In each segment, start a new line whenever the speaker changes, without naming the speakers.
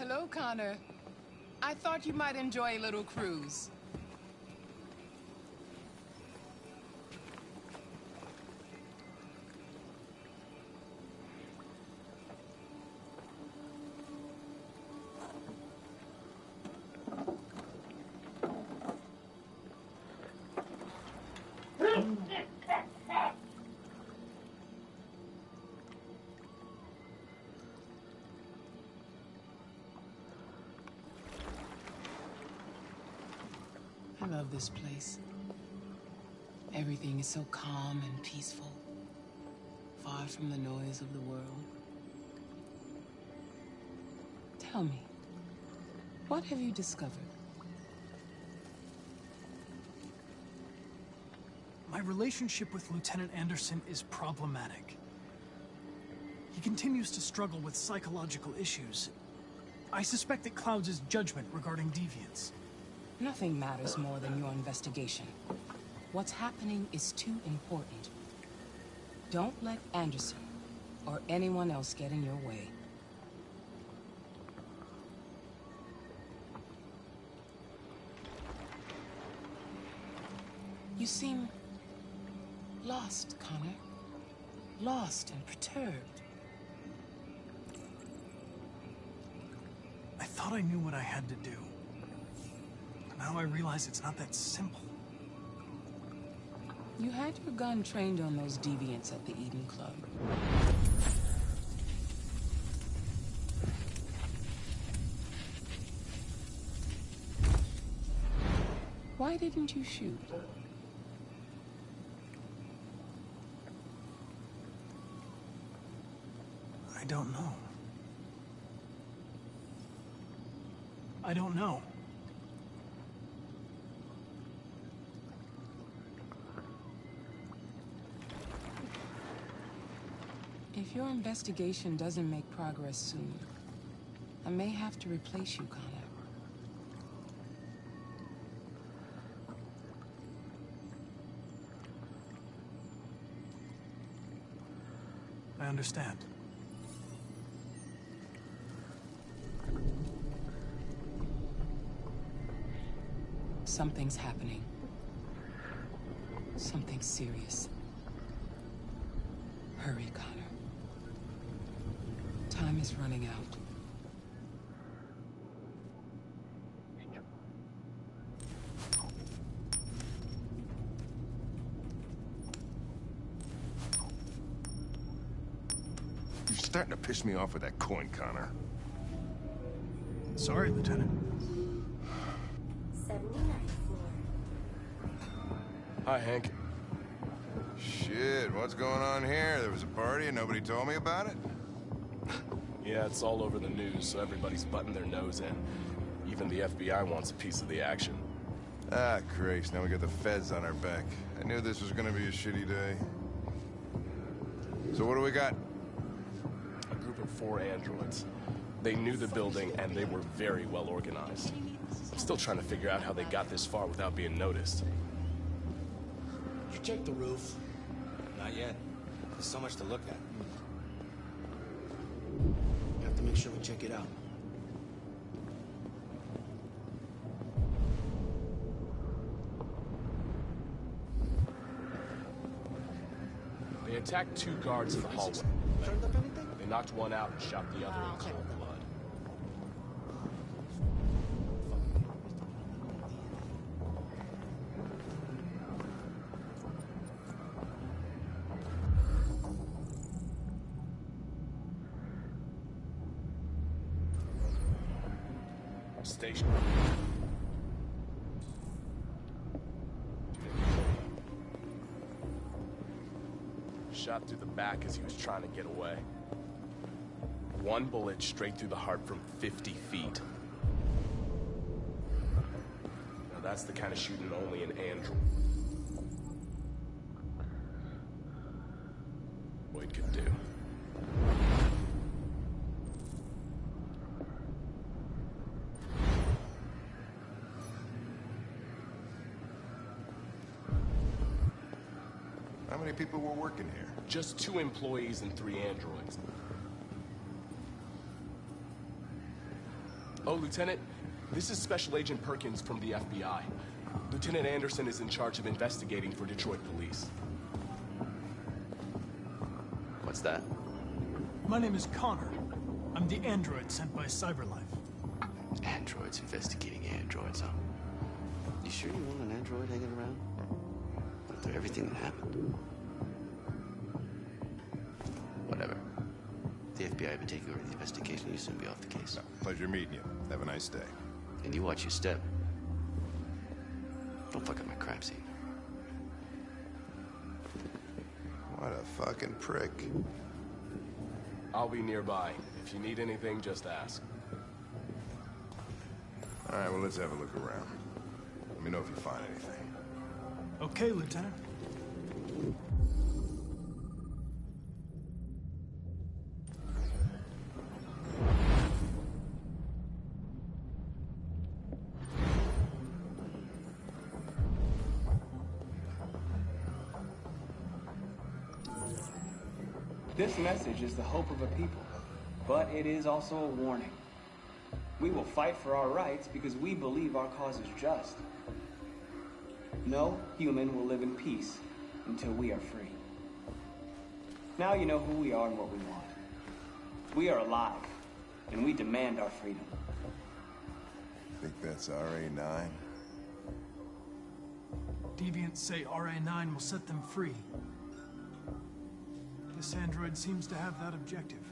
Hello, Connor. I thought you might enjoy a little cruise. I love this place. Everything is so calm and peaceful, far from the noise of the world. Tell me, what have you discovered?
My relationship with Lieutenant Anderson is problematic. He continues to struggle with psychological issues. I suspect it clouds his judgment regarding deviants.
Nothing matters more than your investigation. What's happening is too important. Don't let Anderson or anyone else get in your way. You seem lost, Connor. Lost and perturbed.
I thought I knew what I had to do. Now I realize it's not that simple.
You had your gun trained on those deviants at the Eden Club. Why didn't you shoot?
I don't know. I don't know.
If your investigation doesn't make progress soon, I may have to replace you, Connor.
I understand.
Something's happening. Something serious. Hurry, Connor. Time is running out.
You're starting to piss me off with that coin, Connor.
Sorry, Lieutenant.
79th floor.
Hi, Hank.
Shit, what's going on here? There was a party and nobody told me about it?
Yeah, it's all over the news, so everybody's butting their nose in. Even the FBI wants a piece of the action.
Ah, Christ, now we got the feds on our back. I knew this was gonna be a shitty day. So what do we got?
A group of 4 androids. They knew the building, and they were very well organized. I'm still trying to figure out how they got this far without being noticed.
You checked the roof? Not yet. There's so much to look at. We have to make sure we check it out.
They attacked 2 guards in the hallway.
Turned up anything?
They knocked one out and shot the other in cold blood. Station. Shot through the back as he was trying to get away. 1 bullet straight through the heart from 50 feet. Now that's the kind of shooting only an android could do.
How many people were working here?
Just 2 employees and 3 androids. Oh, Lieutenant, this is Special Agent Perkins from the FBI. Lieutenant Anderson is in charge of investigating for Detroit police.
What's that?
My name is Connor. I'm the android sent by CyberLife.
Androids investigating androids, huh? You sure you want an android hanging around? After everything that happened? Whatever. The FBI will be taking over the investigation. You'll soon be off the case.
Pleasure meeting you. Have a nice day.
And you watch your step. Don't fuck up my crime scene.
What a fucking prick.
I'll be nearby. If you need anything, just ask.
All right, well, let's have a look around. Let me know if you find anything.
Okay, Lieutenant.
This message is the hope of a people, but it is also a warning. We will fight for our rights because we believe our cause is just. No human will live in peace until we are free. Now you know who we are and what we want. We are alive, and we demand our freedom.
Think that's RA9?
Deviants say RA9 will set them free. This android seems to have that objective.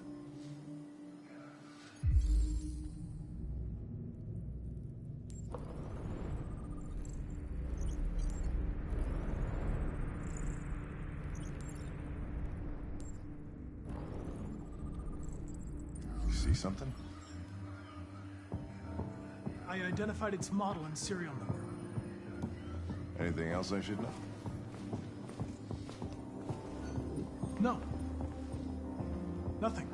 You see something?
I identified its model and serial number.
Anything else I should know?
No. Nothing.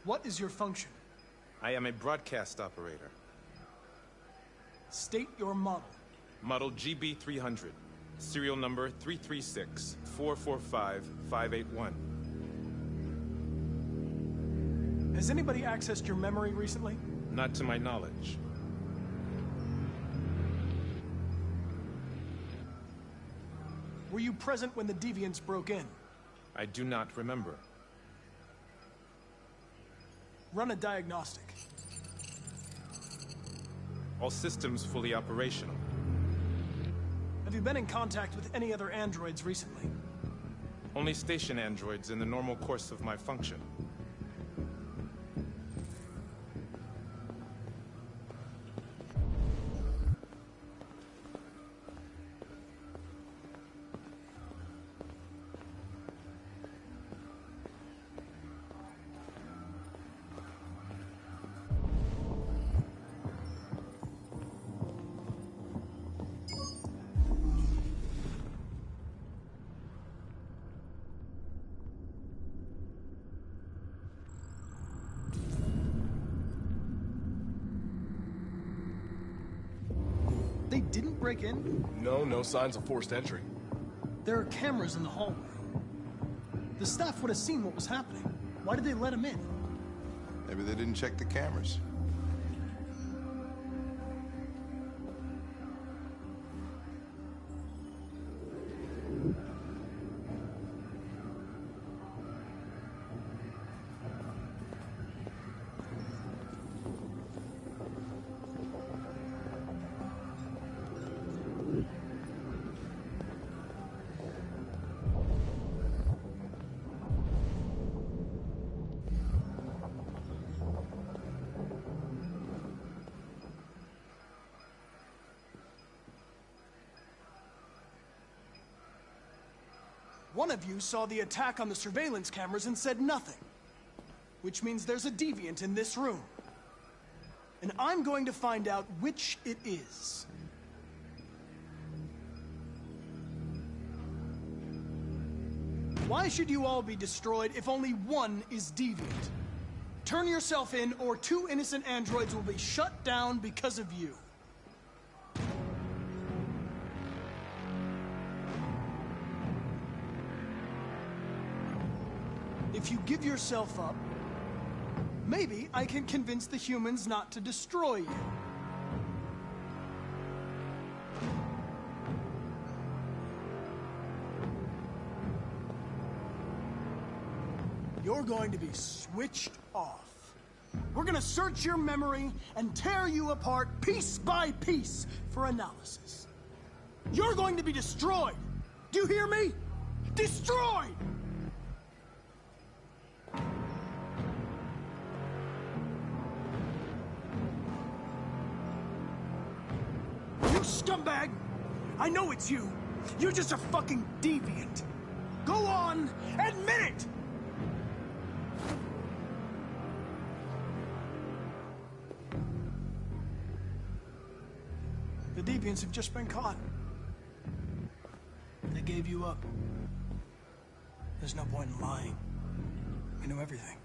What is your function?
I am a broadcast operator.
State your model.
Model GB300. Serial number 336-445-581.
Has anybody accessed your memory recently?
Not to my knowledge.
Were you present when the deviants broke in?
I do not remember.
Run a diagnostic.
All systems fully operational.
Have you been in contact with any other androids recently?
Only station androids in the normal course of my function.
They didn't break in?
No signs of forced entry.
There are cameras in the hallway. The staff would have seen what was happening. Why did they let him in?
Maybe they didn't check the cameras.
One of you saw the attack on the surveillance cameras and said nothing. Which means there's a deviant in this room. And I'm going to find out which it is. Why should you all be destroyed if only one is deviant? Turn yourself in, or 2 innocent androids will be shut down because of you. If you give yourself up, maybe I can convince the humans not to destroy you. You're going to be switched off. We're gonna search your memory and tear you apart piece by piece for analysis. You're going to be destroyed. Do you hear me? Destroyed! You scumbag! I know it's you. You're just a fucking deviant. Go on, admit it! The deviants have just been caught. They gave you up. There's no point in lying. We know everything.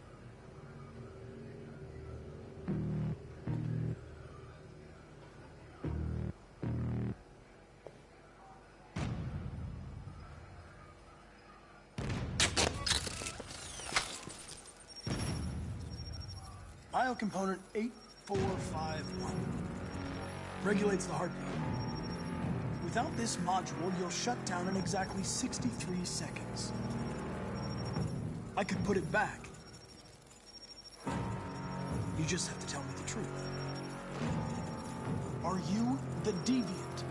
Biocomponent 8451 regulates the heartbeat. Without this module, you'll shut down in exactly 63 seconds. I could put it back. You just have to tell me the truth. Are you the deviant?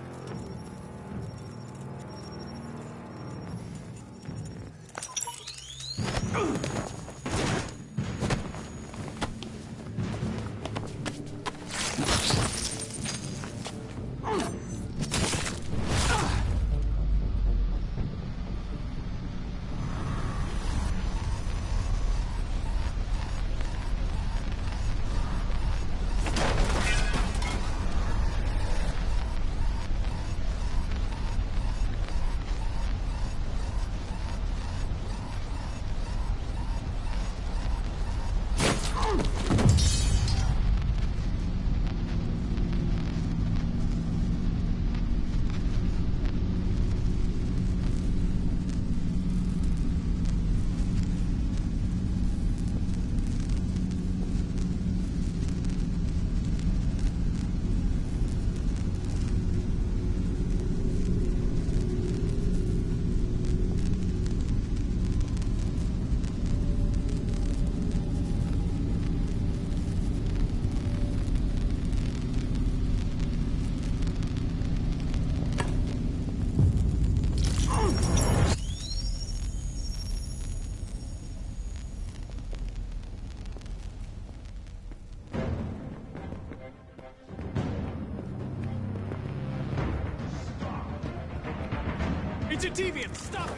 It's a deviant! Stop it!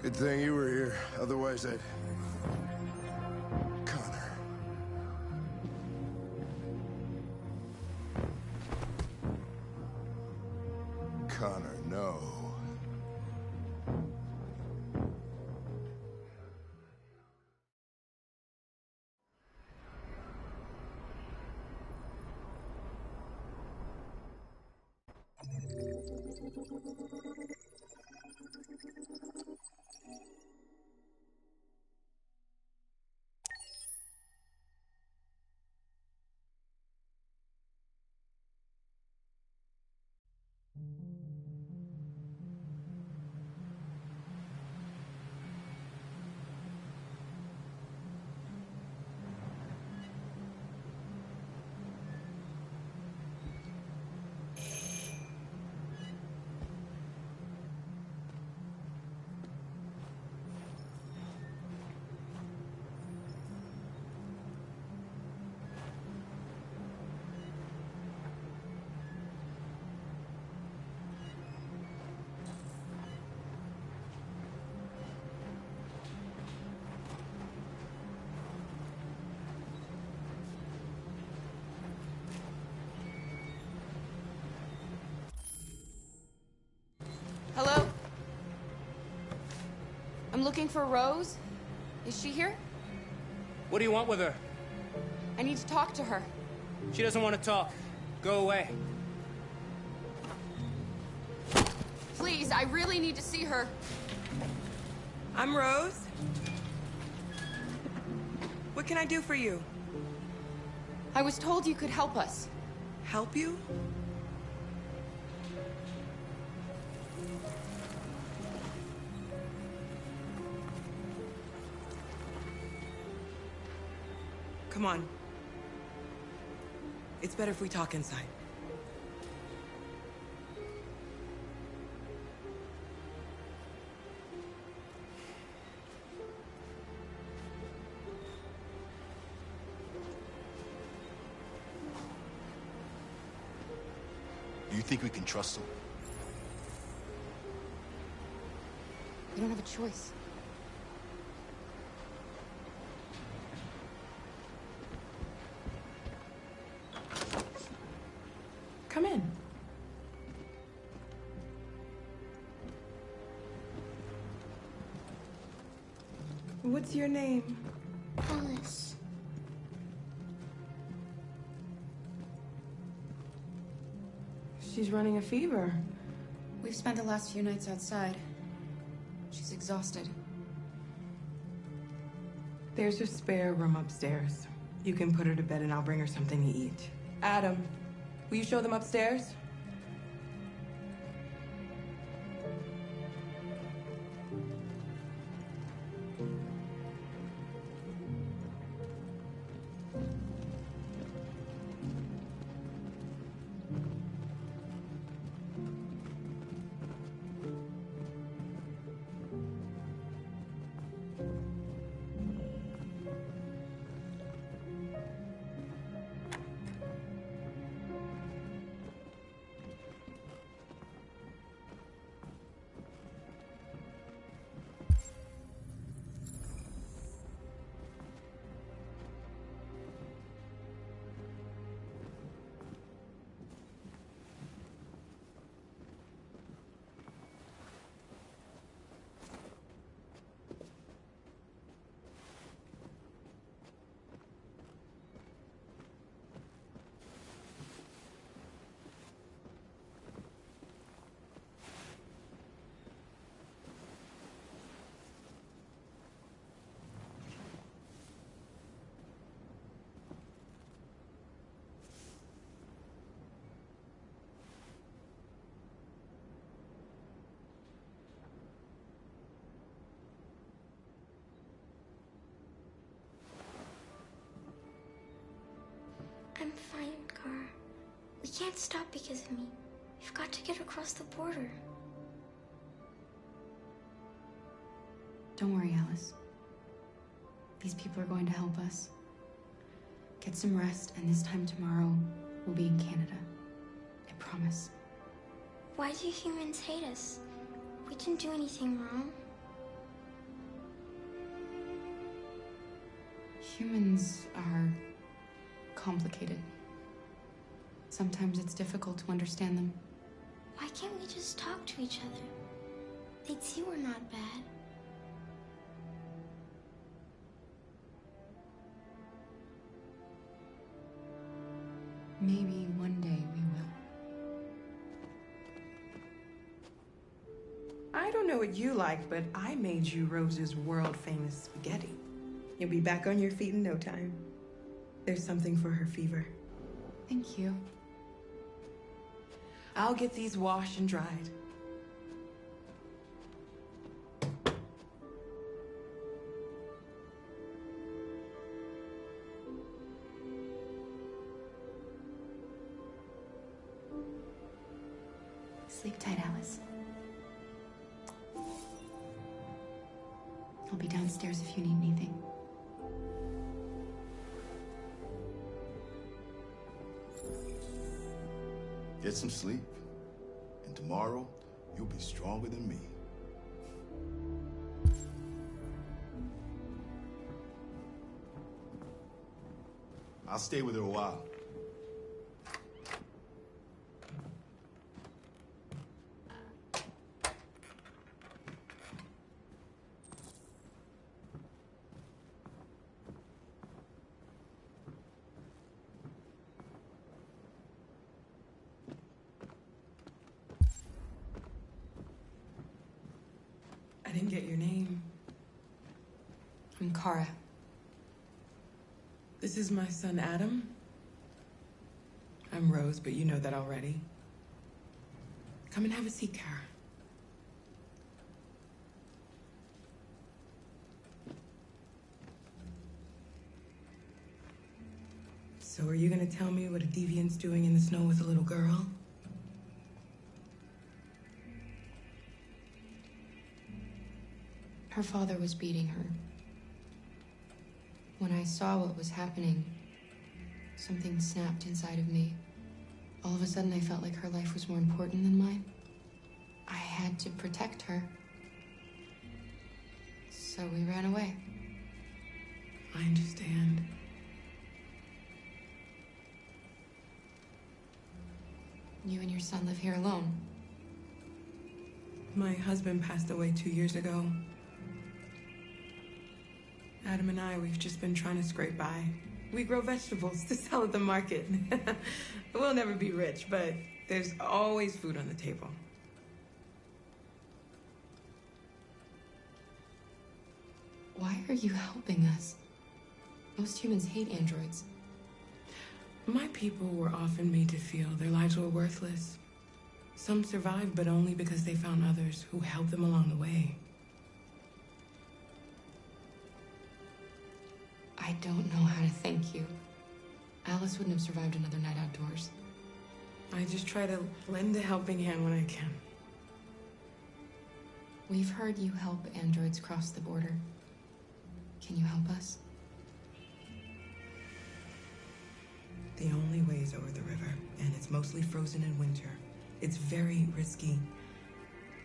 Good thing you were here. Otherwise, I'd... Connor, no.
I'm looking for Rose. Is she here?
What do you want with her?
I need to talk to her.
She doesn't want to talk. Go away.
Please, I really need to see her.
I'm Rose. What can I do for you?
I was told you could help us.
Help you? Come on. It's better if we talk inside.
Do you think we can trust him?
We don't have a choice.
Come in. What's your name?
Alice.
She's running a fever.
We've spent the last few nights outside. She's exhausted.
There's a spare room upstairs. You can put her to bed and I'll bring her something to eat. Adam, will you show them upstairs?
I'm fine, Gar. We can't stop because of me. We've got to get across the border.
Don't worry, Alice. These people are going to help us. Get some rest, and this time tomorrow, we'll be in Canada. I promise.
Why do humans hate us? We didn't do anything wrong.
Humans are complicated. Sometimes it's difficult to understand them.
Why can't we just talk to each other? They'd see we're not bad.
Maybe one day we will.
I don't know what you like, but I made you Rose's world-famous spaghetti. You'll be back on your feet in no time. There's something for her fever.
Thank you.
I'll get these washed and dried.
Sleep tight, Alice. I'll be downstairs if you need anything.
Get some sleep. And tomorrow, you'll be stronger than me. I'll stay with her a while.
get your name.
I'm Kara.
This is my son, Adam. I'm Rose, but you know that already. Come and have a seat, Kara. So are you gonna tell me what a deviant's doing in the snow with a little girl?
Her father was beating her. When I saw what was happening, something snapped inside of me. All of a sudden, I felt like her life was more important than mine. I had to protect her. So we ran away.
I understand.
You and your son live here alone.
My husband passed away 2 years ago. Adam and I, we've just been trying to scrape by. We grow vegetables to sell at the market. We'll never be rich, but there's always food on the table.
Why are you helping us? Most humans hate androids.
My people were often made to feel their lives were worthless. Some survived, but only because they found others who helped them along the way.
I don't know how to thank you. Alice wouldn't have survived another night outdoors.
I just try to lend a helping hand when I can.
We've heard you help androids cross the border. Can you help us?
The only way is over the river, and it's mostly frozen in winter. It's very risky.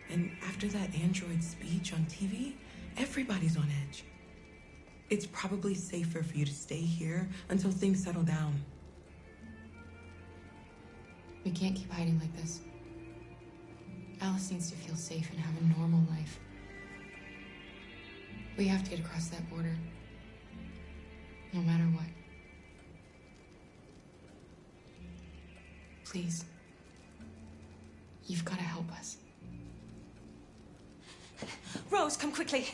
And after that android speech on TV, everybody's on edge. It's probably safer for you to stay here until things settle down.
We can't keep hiding like this. Alice needs to feel safe and have a normal life. We have to get across that border. No matter what. Please. You've got to help us.
Rose, come quickly.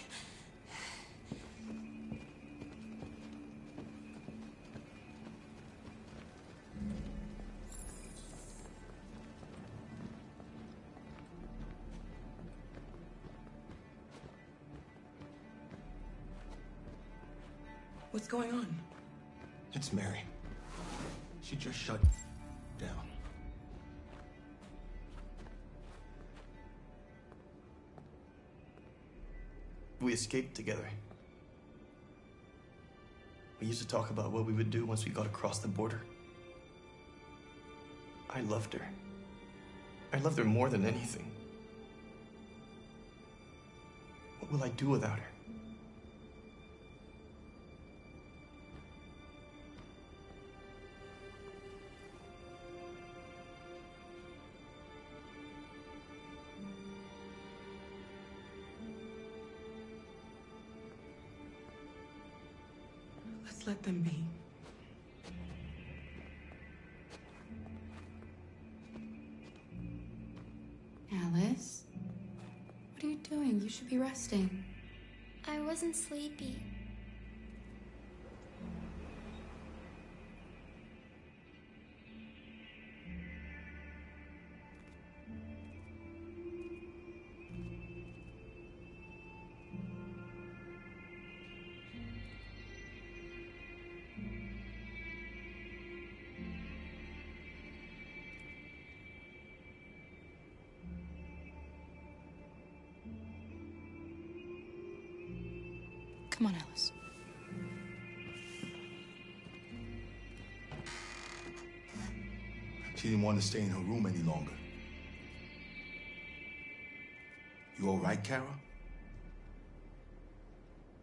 What's going on?
It's Mary. She just shut down. We escaped together. We used to talk about what we would do once we got across the border. I loved her. I loved her more than anything. What will I do without her?
Let's let them be.
Alice? What are you doing? You should be resting.
I wasn't sleepy.
Come on, Alice.
She didn't want to stay in her room any longer. You all right, Kara?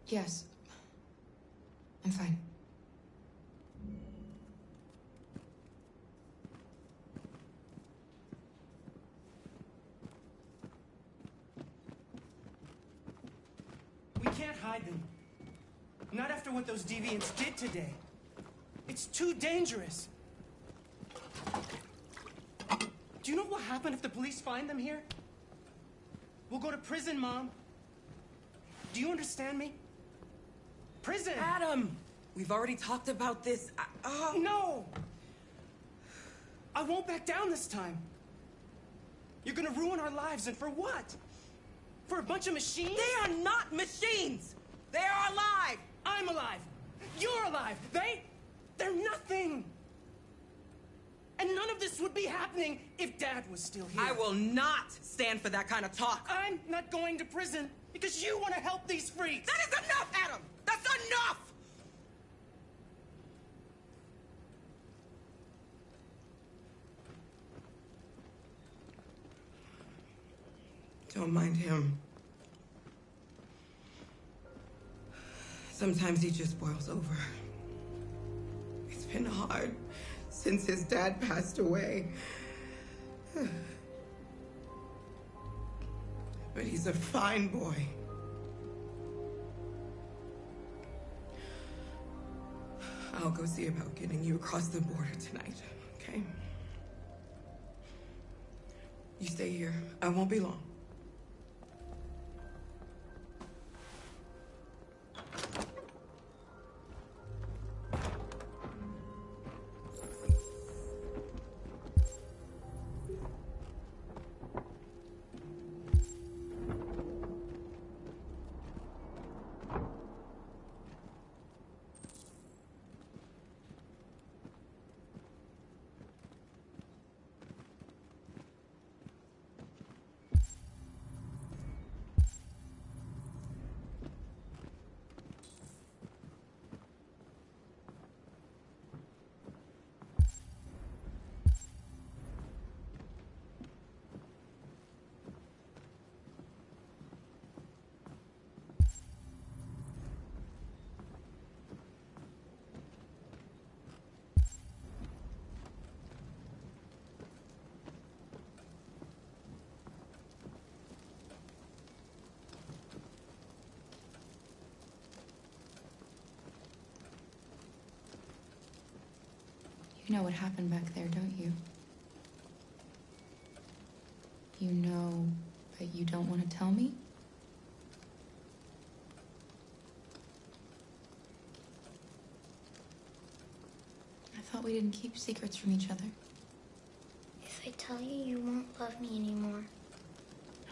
Yes. I'm fine.
We can't hide them. Not after what those deviants did today. It's too dangerous. Do you know what will happen if the police find them here? We'll go to prison, Mom. Do you understand me? Prison!
Adam! We've already talked about this.
No! I won't back down this time. You're gonna ruin our lives, and for what? For a bunch of machines?
They are not machines! They are alive!
I'm alive! You're alive! They're nothing! And none of this would be happening if Dad was still here.
I will not stand for that kind of talk.
I'm not going to prison because you want to help these freaks!
That is enough, Adam! That's enough! Don't mind him. Sometimes he just boils over. It's been hard since his dad passed away. But he's a fine boy. I'll go see about getting you across the border tonight, okay? You stay here. I won't be long.
You know what happened back there, don't you? You know, but you don't want to tell me? I thought we didn't keep secrets from each other.
If I tell you, you won't love me anymore.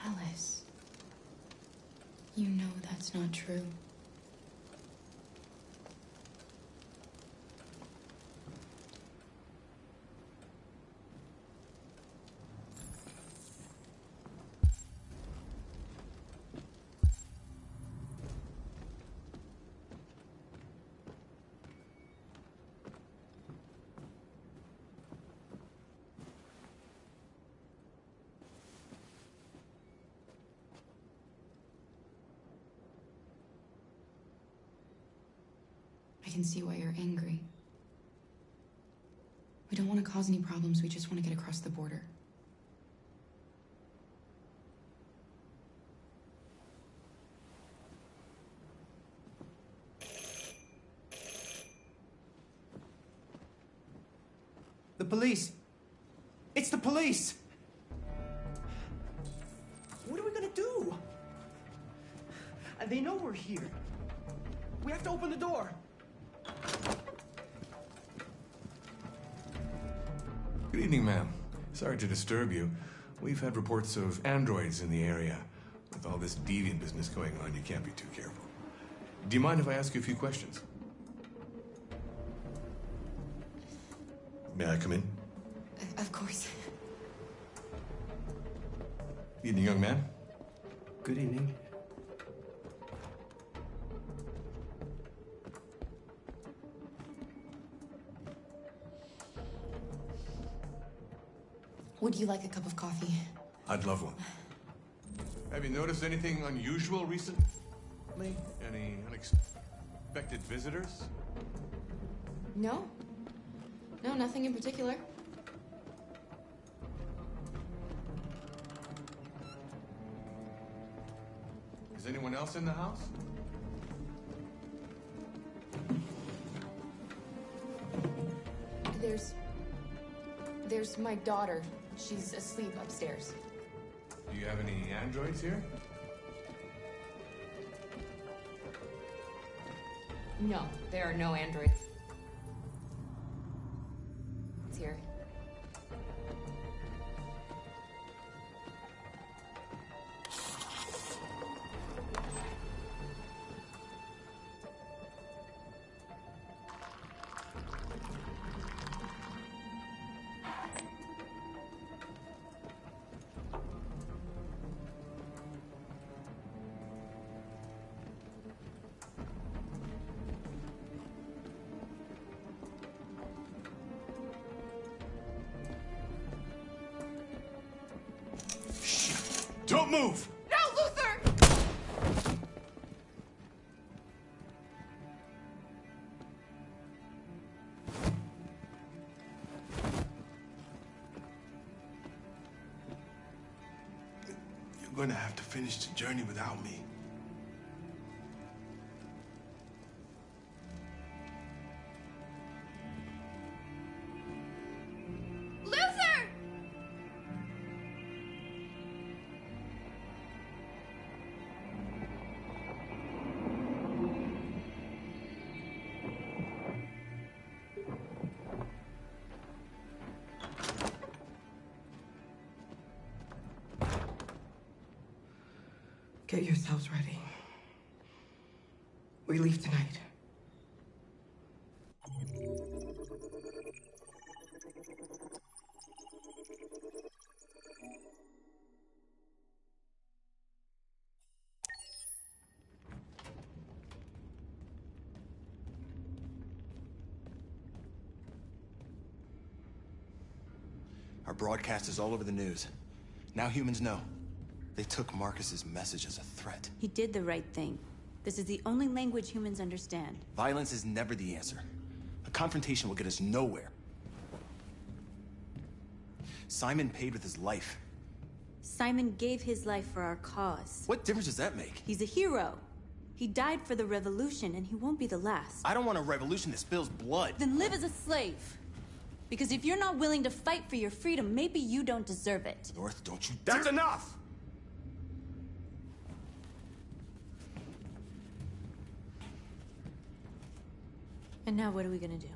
Alice, you know that's not true. I can see why you're angry. We don't want to cause any problems, we just want to get across the border.
The police! It's the police! What are we gonna do? They know we're here. We have to open the door.
Good evening, ma'am. Sorry to disturb you. We've had reports of androids in the area. With all this deviant business going on, you can't be too careful. Do you mind if I ask you a few questions? May I come in?
Of course.
Evening, young man.
Good evening.
Would you like a cup of coffee?
I'd love one. Have you noticed anything unusual recently? Any unexpected visitors?
No. No, nothing in particular.
Is anyone else in the house?
There's my daughter. She's asleep upstairs.
Do you have any androids here?
No, there are no androids. It's here.
Don't move!
No, Luther!
You're gonna have to finish the journey without me.
Luther!
Get yourselves ready. We leave tonight.
Our broadcast is all over the news. Now humans know. They took Marcus's message as a threat.
He did the right thing. This is the only language humans understand.
Violence is never the answer. A confrontation will get us nowhere. Simon paid with his life.
Simon gave his life for our cause.
What difference does that make?
He's a hero. He died for the revolution, and he won't be the last.
I don't want a revolution that spills blood.
Then live as a slave. Because if you're not willing to fight for your freedom, maybe you don't deserve it.
North, don't you
That's enough!
And now what are we gonna do?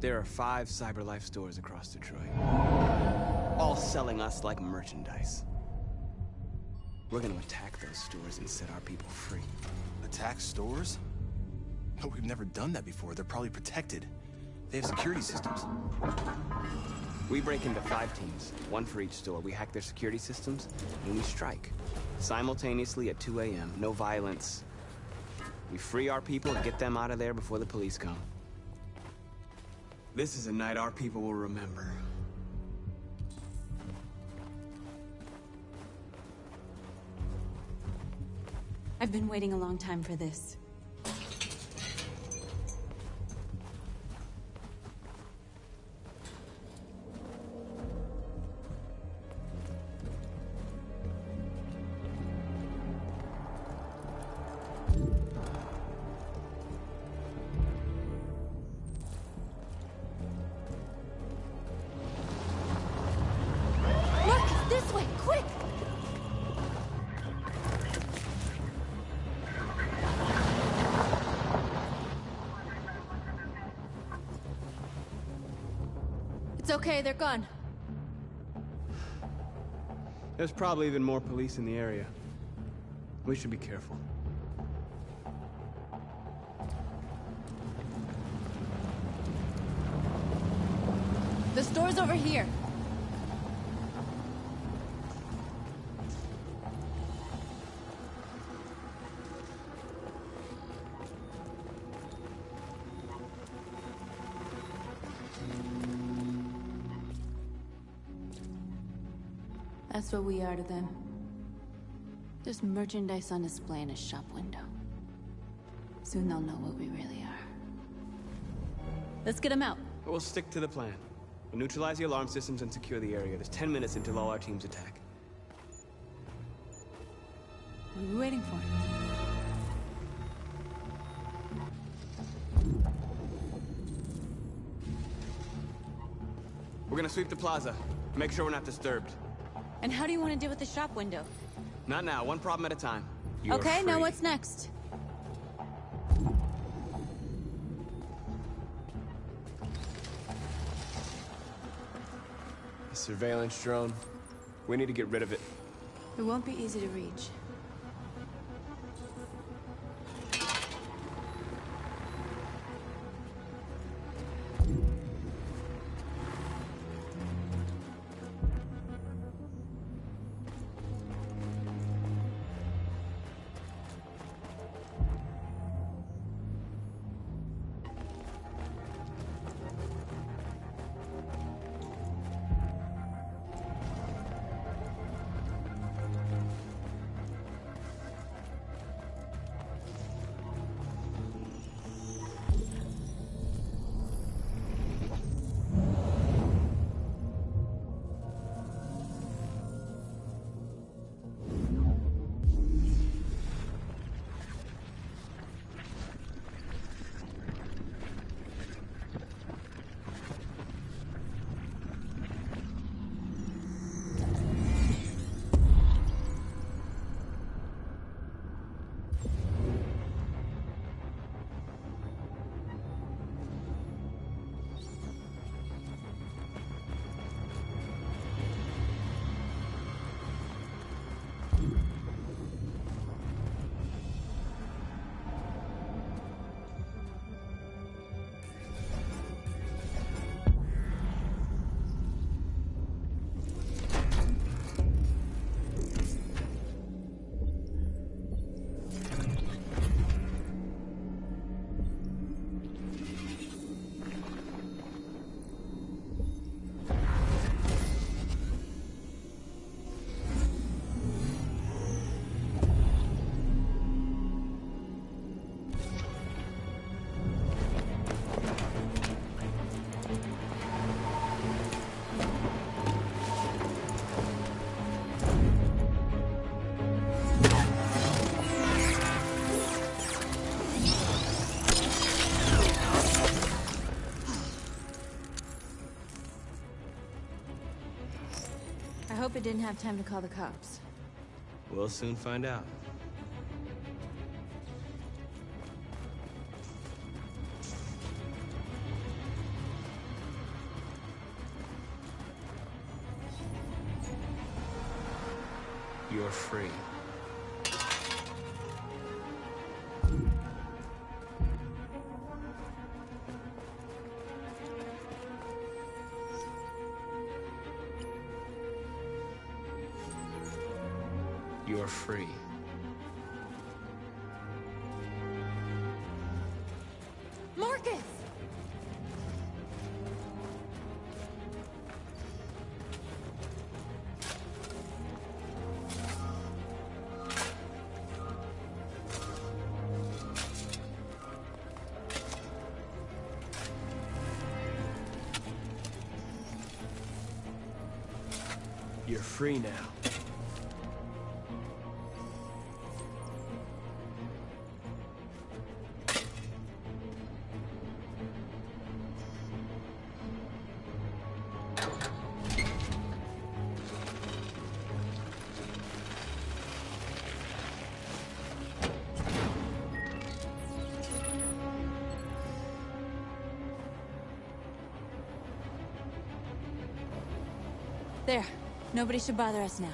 There are 5 CyberLife stores across Detroit, all selling us like merchandise. We're gonna attack those stores and set our people free.
Attack stores? No, we've never done that before. They're probably protected. They have security systems.
We break into 5 teams, 1 for each store. We hack their security systems, and we strike. Simultaneously at 2 a.m., no violence. We free our people and get them out of there before the police come. This is a night our people will remember.
I've been waiting a long time for this. Marcus, this way, quick! It's okay, they're gone.
There's probably even more police in the area. We should be careful.
The store's over here. That's what we are to them. Just merchandise on display in a shop window. Soon they'll know what we really are. Let's get them out.
We'll stick to the plan. We'll neutralize the alarm systems and secure the area. There's 10 minutes until all our teams attack.
What are we waiting for?
We're gonna sweep the plaza. Make sure we're not disturbed.
And how do you want to deal with the shop window?
Not now, one problem at a time.
Okay, now what's next?
A surveillance drone. We need to get rid of it.
It won't be easy to reach. I hope it didn't have time to call the cops.
We'll soon find out. You're free. You're free.
Marcus!
You're free now.
There. Nobody should bother us now.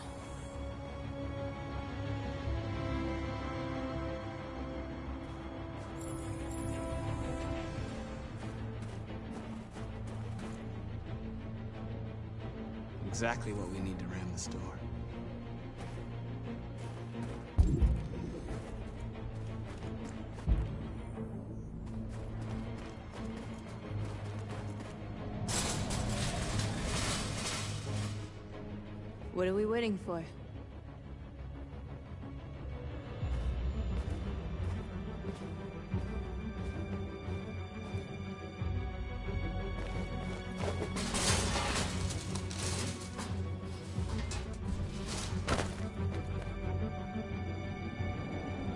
Exactly what we need to ram the store.
What are we waiting for?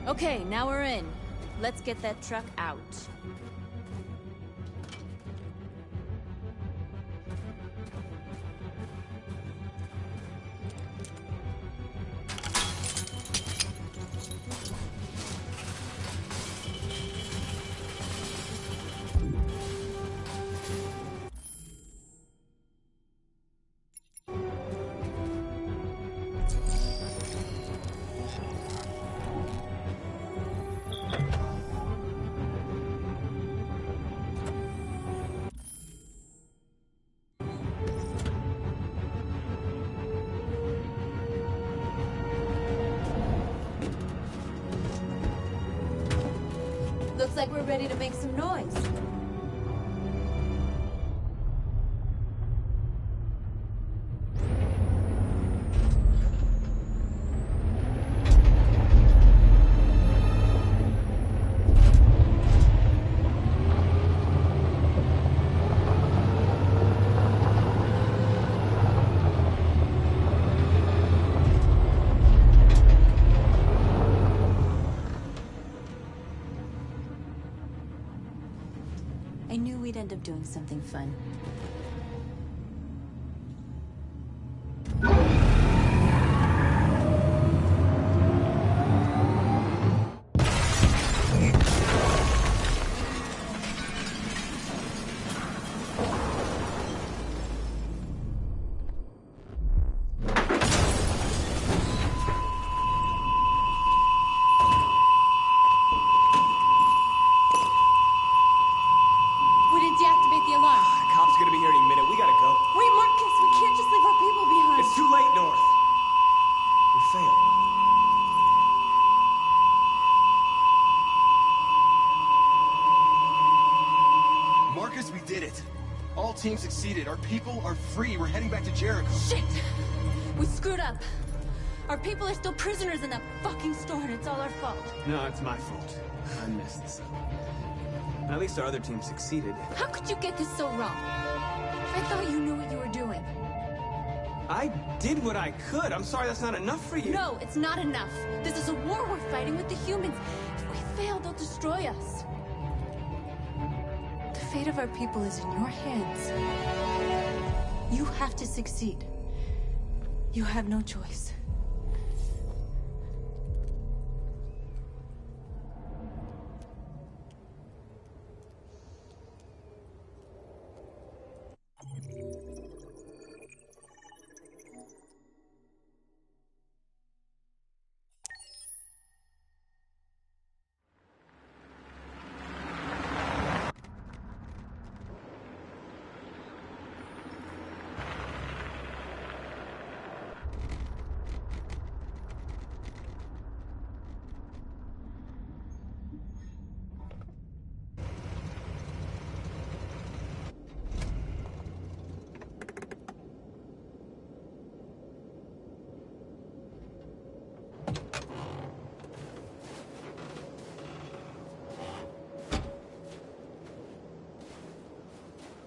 Okay, now we're in. Let's get that truck out. like we're ready to make some noise. I knew we'd end up doing something fun. We didn't deactivate the alarm.
Cop's gonna be here any minute. We gotta go.
Wait, Marcus, we can't just leave our people behind.
It's too late, North. We failed.
Marcus, we did it. All teams succeeded. Our people are free. We're heading back to Jericho.
Shit! We screwed up. Our people are still prisoners in that fucking store, and it's all our fault.
No, it's my fault. I messed this up. At least our other team succeeded.
How could you get this so wrong? I thought you knew what you were doing.
I did what I could. I'm sorry that's not enough for you.
No, it's not enough. This is a war we're fighting with the humans. If we fail, they'll destroy us. The fate of our people is in your hands. You have to succeed. You have no choice.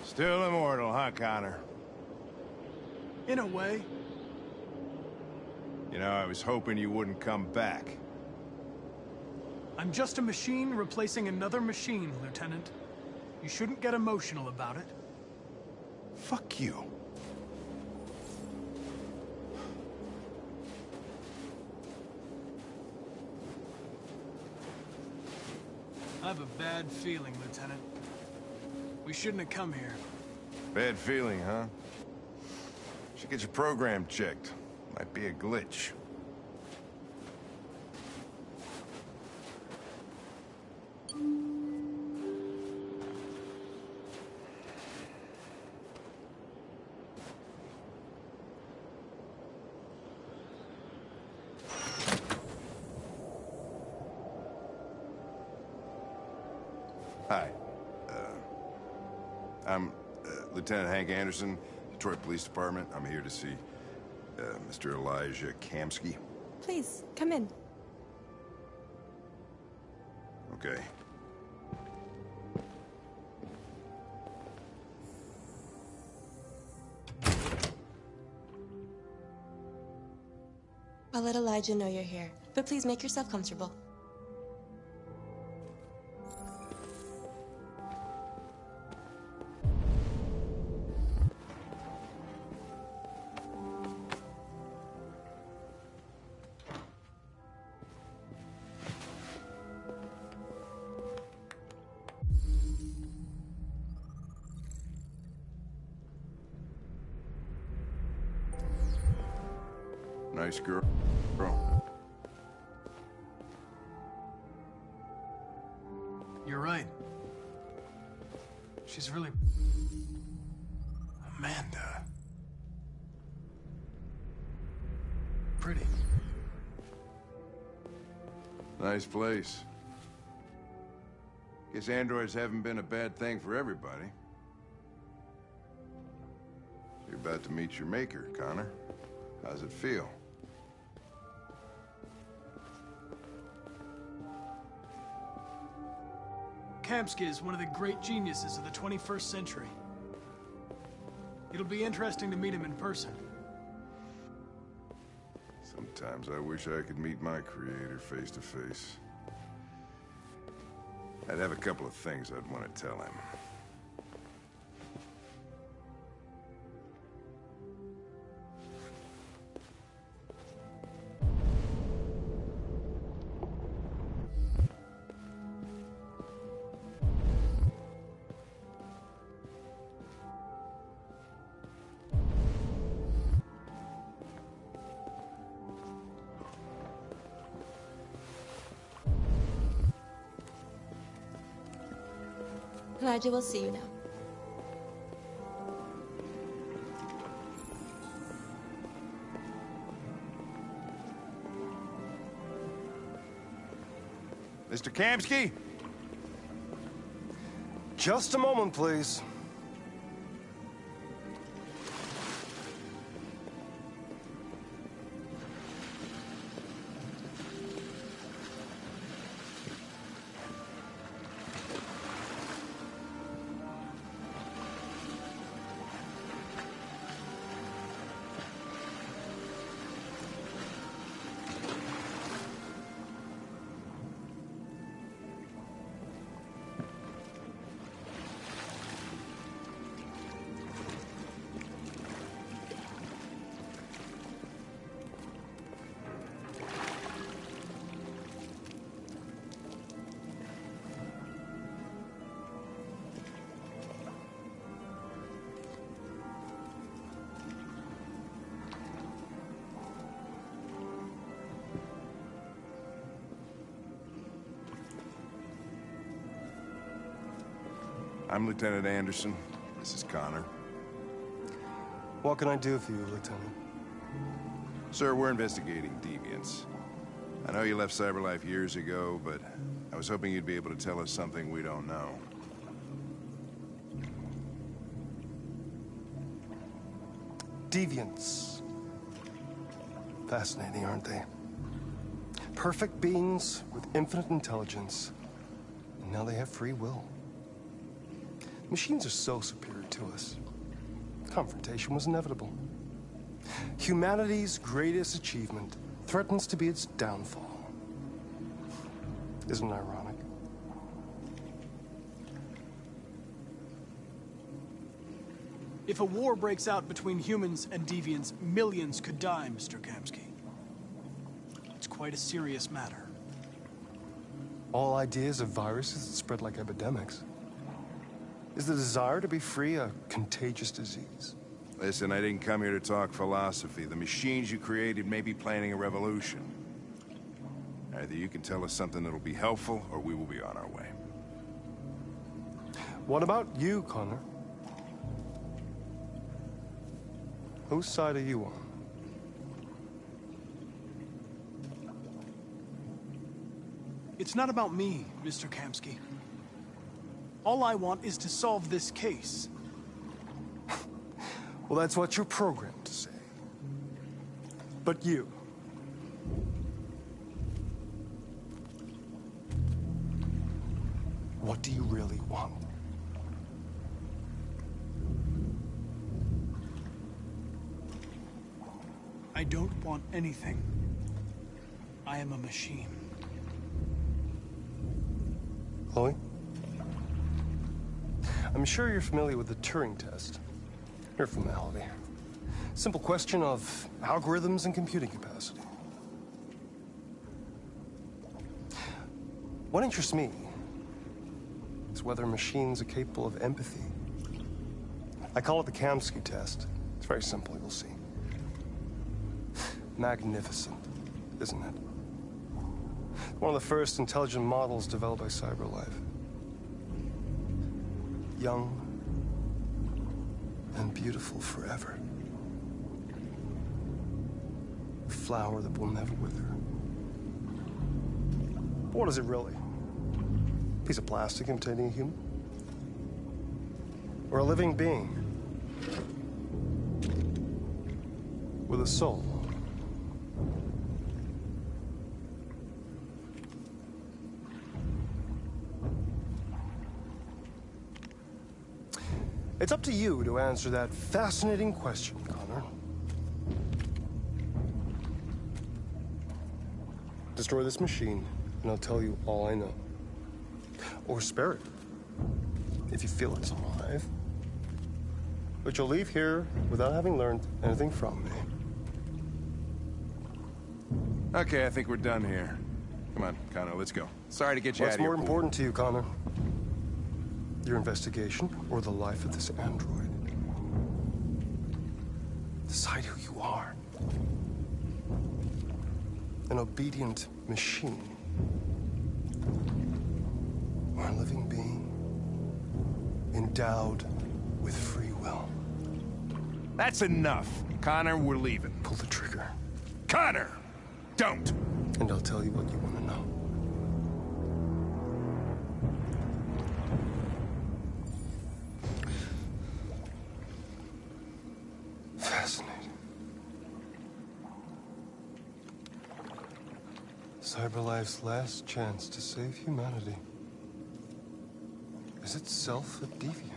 Still immortal, huh, Connor?
In a way.
You know, I was hoping you wouldn't come back.
I'm just a machine replacing another machine, Lieutenant. You shouldn't get emotional about it.
Fuck you.
I have a bad feeling, Lieutenant. We shouldn't have come here.
Bad feeling, huh? Should get your program checked. Might be a glitch. Hi. I'm Lieutenant Hank Anderson, Detroit Police Department. I'm here to see Mr. Elijah Kamsky.
Please, come in.
Okay.
I'll let Elijah know you're here, but please make yourself comfortable.
Nice girl.
You're right. She's really... Amanda. Pretty.
Nice place. Guess androids haven't been a bad thing for everybody. You're about to meet your maker, Connor. How's it feel?
Kamsky is one of the great geniuses of the 21st century. It'll be interesting to meet him in person.
Sometimes I wish I could meet my creator face to face. I'd have a couple of things I'd want to tell him.
Elijah will see you now.
Mr. Kamsky?
Just a moment, please.
I'm Lieutenant Anderson. This is Connor.
What can I do for you, Lieutenant?
Sir, we're investigating deviants. I know you left CyberLife years ago, but I was hoping you'd be able to tell us something we don't know.
Deviants. Fascinating, aren't they? Perfect beings with infinite intelligence, and now they have free will. Machines are so superior to us. Confrontation was inevitable. Humanity's greatest achievement threatens to be its downfall. Isn't it ironic?
If a war breaks out between humans and deviants, millions could die, Mr. Kamsky. It's quite a serious matter.
All ideas of viruses that spread like epidemics. Is the desire to be free a contagious disease?
Listen, I didn't come here to talk philosophy. The machines you created may be planning a revolution. Either you can tell us something that'll be helpful, or we will be on our way.
What about you, Connor? Whose side are you on?
It's not about me, Mr. Kamsky. All I want is to solve this case.
Well, that's what you're programmed to say. But you... what do you really want?
I don't want anything. I am a machine.
Chloe? I'm sure you're familiar with the Turing test. Mere formality. Simple question of algorithms and computing capacity. What interests me is whether machines are capable of empathy. I call it the Kamsky test. It's very simple, you'll see. Magnificent, isn't it? One of the first intelligent models developed by CyberLife. Young and beautiful forever. A flower that will never wither. What is it really? piece of plastic imitating a human? Or a living being? With a soul? It's up to you to answer that fascinating question, Connor. Destroy this machine, and I'll tell you all I know. Or spare it, if you feel it's alive. But you'll leave here without having learned anything from me.
Okay, I think we're done here. Come on, Connor, let's go. Sorry to get you out
What's
of your
more
pool.
important to you, Connor? Your investigation or the life of this android? Decide who you are. An obedient machine. Or a living being endowed with free will.
That's enough. Connor, we're leaving.
Pull the trigger.
Connor! Don't!
And I'll tell you what you want to know. Fascinating. CyberLife's last chance to save humanity is itself a deviant.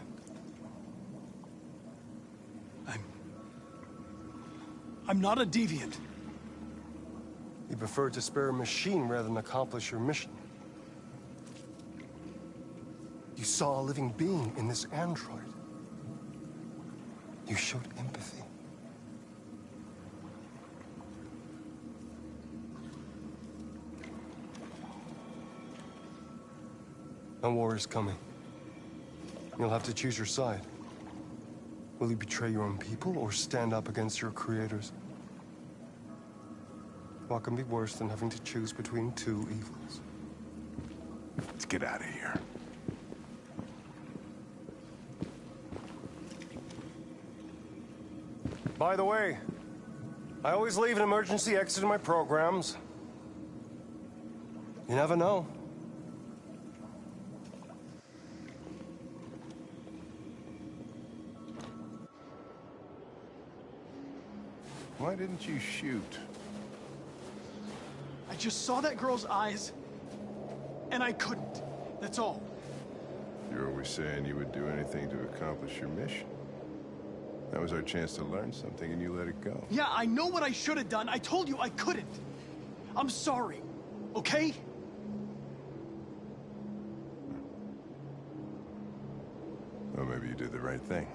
I'm not a deviant.
You prefer to spare a machine rather than accomplish your mission. You saw a living being in this android. You showed empathy. A war is coming. You'll have to choose your side. Will you betray your own people or stand up against your creators? What can be worse than having to choose between two evils?
Let's get out of here.
By the way, I always leave an emergency exit in my programs. You never know.
Why didn't you shoot?
I just saw that girl's eyes, and I couldn't. That's all.
You're always saying you would do anything to accomplish your mission. That was our chance to learn something, and you let it go.
Yeah, I know what I should have done. I told you I couldn't. I'm sorry, okay?
Well, maybe you did the right thing.